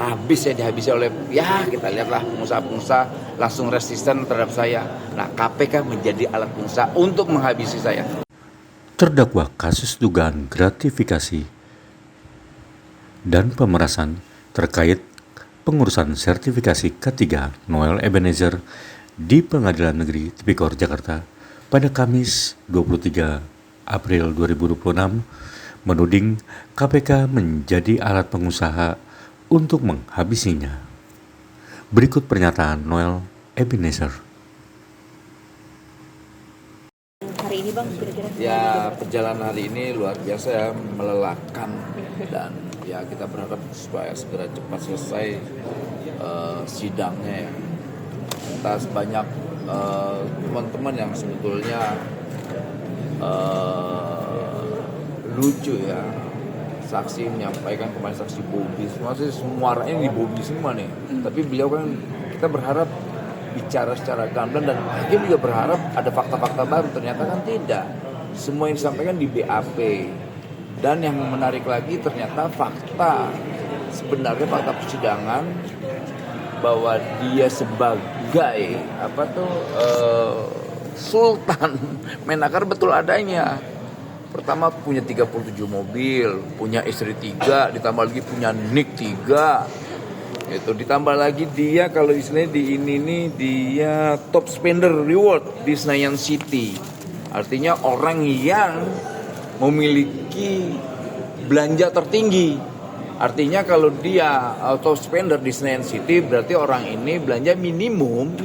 habis saya dihabisi oleh, ya kita lihatlah pengusaha-pengusaha langsung resisten terhadap saya. Nah, KPK menjadi alat pengusaha untuk menghabisi saya. Terdakwa kasus dugaan gratifikasi dan pemerasan terkait pengurusan sertifikasi K3 Noel Ebenezer di Pengadilan Negeri Tipikor Jakarta pada Kamis 23 April 2026 menuding KPK menjadi alat pengusaha untuk menghabisinya. Berikut pernyataan Noel Ebenezer. Hari ini Bang, kira-kira? Ya, perjalanan hari ini luar biasa ya, melelahkan, dan ya kita berharap supaya segera cepat selesai sidangnya ya. Atas banyak teman-teman yang sebetulnya lucu ya, saksi menyampaikan kemarin saksi Bobi, semua arahnya di Bobi semua nih. Tapi beliau kan, kita berharap bicara secara gamblang, dan hakim juga berharap ada fakta-fakta baru. Ternyata kan tidak, semua yang disampaikan di BAP. Dan yang menarik lagi, ternyata sebenarnya fakta persidangan bahwa dia sebagai Sultan Menaker betul adanya. Pertama punya 37 mobil, punya istri 3, ditambah lagi punya NIK 3. Itu ditambah lagi dia, kalau istilahnya di ini nih, dia top spender reward di Senayan City. Artinya orang yang memiliki belanja tertinggi. Artinya kalau dia top spender di Senayan City, berarti orang ini belanja minimum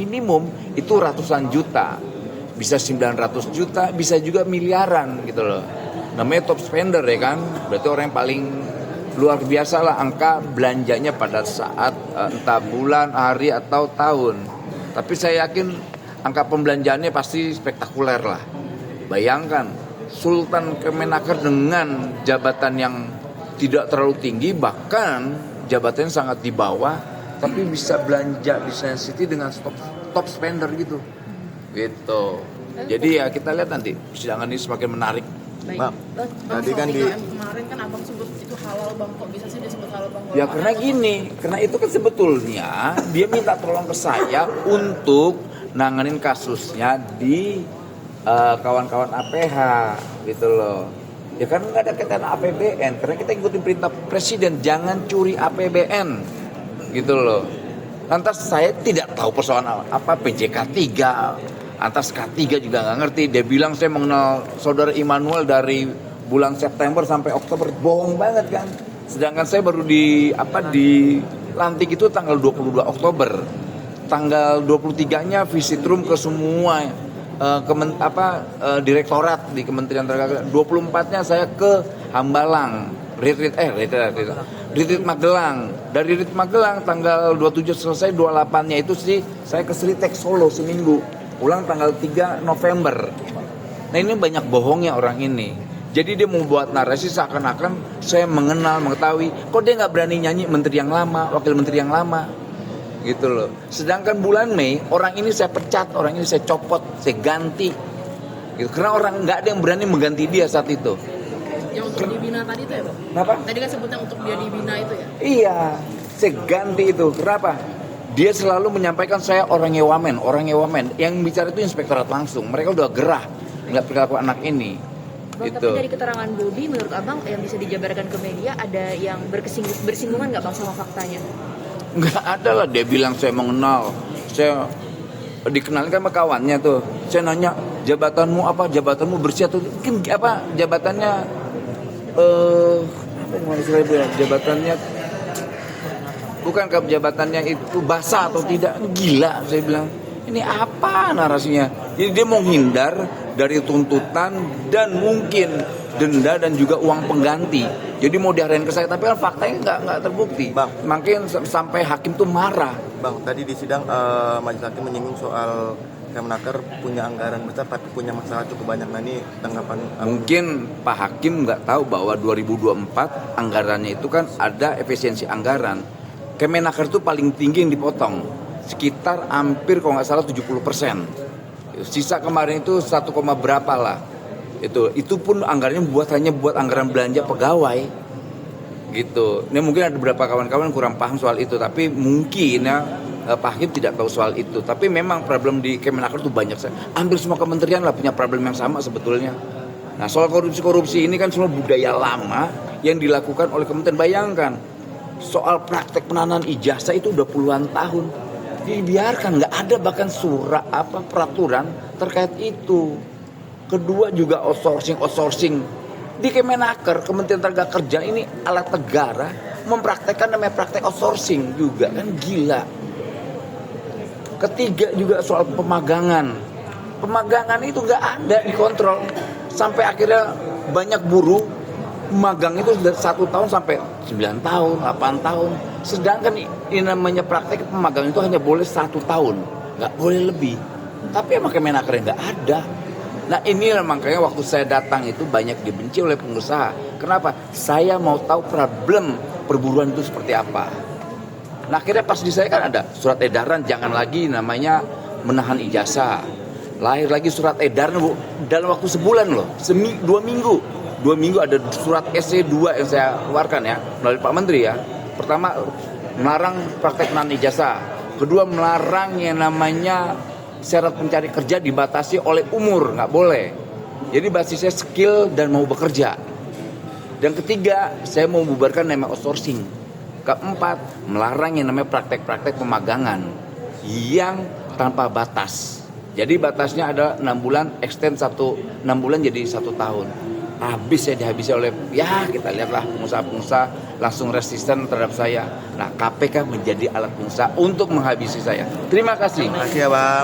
itu ratusan juta. Bisa 900 juta, bisa juga miliaran gitu loh. Namanya top spender ya kan, berarti orang yang paling luar biasa lah angka belanjanya pada saat entah bulan, hari, atau tahun. Tapi saya yakin angka pembelanjaannya pasti spektakuler lah. Bayangkan, Sultan Kemenaker dengan jabatan yang tidak terlalu tinggi, bahkan jabatannya sangat di bawah, tapi bisa belanja di Senayan City dengan top spender gitu. Jadi ya kita lihat nanti persidangan ini semakin menarik. Bang, tadi kan kemarin kan abang sebut itu halal bang, kok bisa sih disebut halal bang? Ya karena gini, karena itu kan sebetulnya dia minta tolong ke saya untuk nanganin kasusnya di kawan-kawan APH gitu loh. Ya kan nggak ada kaitan APBN, karena kita ikutin perintah presiden, jangan curi APBN gitu loh. Lantas saya tidak tahu persoalan apa PJK 3. Antas K3 juga nggak ngerti. Dia bilang saya mengenal saudara Immanuel dari bulan September sampai Oktober. Bohong banget kan. Sedangkan saya baru dilantik itu tanggal 22 Oktober. Tanggal 23-nya visit room ke semua direktorat di Kementerian Tenaga. 24-nya saya ke Hambalang, Retreat Magelang. Dari Retreat Magelang tanggal 27 selesai, 28-nya itu sih saya ke Sritek Solo seminggu. Pulang tanggal 3 November. Nah ini banyak bohongnya orang ini. Jadi dia membuat narasi seakan-akan saya mengetahui. Kok dia nggak berani nyanyi menteri yang lama, wakil menteri yang lama, gitu loh. Sedangkan bulan Mei orang ini saya pecat, orang ini saya copot, saya ganti. Gitu. Karena orang nggak ada yang berani mengganti dia saat itu. Yang untuk dibina tadi itu ya bang? Kenapa? Tadi kan sebutnya untuk dia dibina itu ya? Iya, saya ganti itu. Kenapa? Dia selalu menyampaikan saya orang wamen. Yang bicara itu inspektorat langsung. Mereka udah gerah ngeliat perilaku anak ini. Bang, gitu. tapi dari keterangan Bobi, menurut abang yang bisa dijabarkan ke media, ada yang bersinggungan nggak bang sama faktanya? Nggak ada lah, dia bilang saya mengenal. Saya dikenalin kan sama kawannya tuh. Saya nanya, jabatanmu apa? Jabatanmu bersih atau jabatannya jabatannya bukan jabatannya itu basah atau tidak. Gila, saya bilang. Ini apa narasinya? Jadi dia mau hindar dari tuntutan dan mungkin denda dan juga uang pengganti. Jadi mau diarahin ke saya, tapi kan faktanya nggak terbukti. Bang, makin sampai hakim tuh marah. Bang, tadi di sidang majelis hakim menyinggung soal Kemenaker punya anggaran besar tapi punya masalah cukup banyak. Nah ini tanggapan mungkin Pak Hakim nggak tahu bahwa 2024 anggarannya itu kan ada efisiensi anggaran. Kemenaker itu paling tinggi yang dipotong, sekitar hampir kalau nggak salah 70%. Sisa kemarin itu 1, berapa lah. Itu pun anggarannya hanya buat anggaran belanja pegawai. gitu. Ini mungkin ada beberapa kawan-kawan kurang paham soal itu, tapi mungkin ya Pak Hakim tidak tahu soal itu. Tapi memang problem di Kemenaker itu banyak. Hampir semua kementerian lah punya problem yang sama sebetulnya. Nah, soal korupsi ini kan semua budaya lama yang dilakukan oleh kementerian. Bayangkan, soal praktek penahanan ijazah itu udah puluhan tahun. Dibiarkan, nggak ada bahkan surat peraturan terkait itu. Kedua juga outsourcing. Di Kemenaker, Kementerian Tenaga Kerja ini alat negara mempraktekkan namanya praktek outsourcing juga, kan gila. Ketiga juga soal pemagangan. Pemagangan itu nggak ada dikontrol. Sampai akhirnya banyak buruh magang itu dari 1 tahun sampai 9 tahun, 8 tahun. Sedangkan ini namanya praktek pemagang itu hanya boleh 1 tahun, nggak boleh lebih. Tapi emang Kemenaker nggak ada. Nah ini makanya waktu saya datang itu banyak dibenci oleh pengusaha. Kenapa? Saya mau tahu problem perburuan itu seperti apa. Nah akhirnya pas di saya kan ada surat edaran jangan lagi namanya menahan ijazah. Lahir lagi surat edaran dalam waktu sebulan loh, 2 minggu. 2 minggu ada surat SC2 yang saya keluarkan ya melalui Pak Menteri ya. Pertama melarang praktek menahan ijazah. Kedua melarang yang namanya syarat pencari kerja dibatasi oleh umur, nggak boleh. Jadi basisnya skill dan mau bekerja. Dan ketiga, saya mau membubarkan namanya outsourcing. Keempat, melarang yang namanya praktek-praktek pemagangan yang tanpa batas. Jadi batasnya ada 6 bulan, extend 6 bulan jadi 1 tahun. Habis saya dihabisi oleh, ya kita lihatlah pengusaha-pengusaha langsung resisten terhadap saya. Nah KPK menjadi alat pengusaha untuk menghabisi saya. Terima kasih. Terima kasih ya Bang.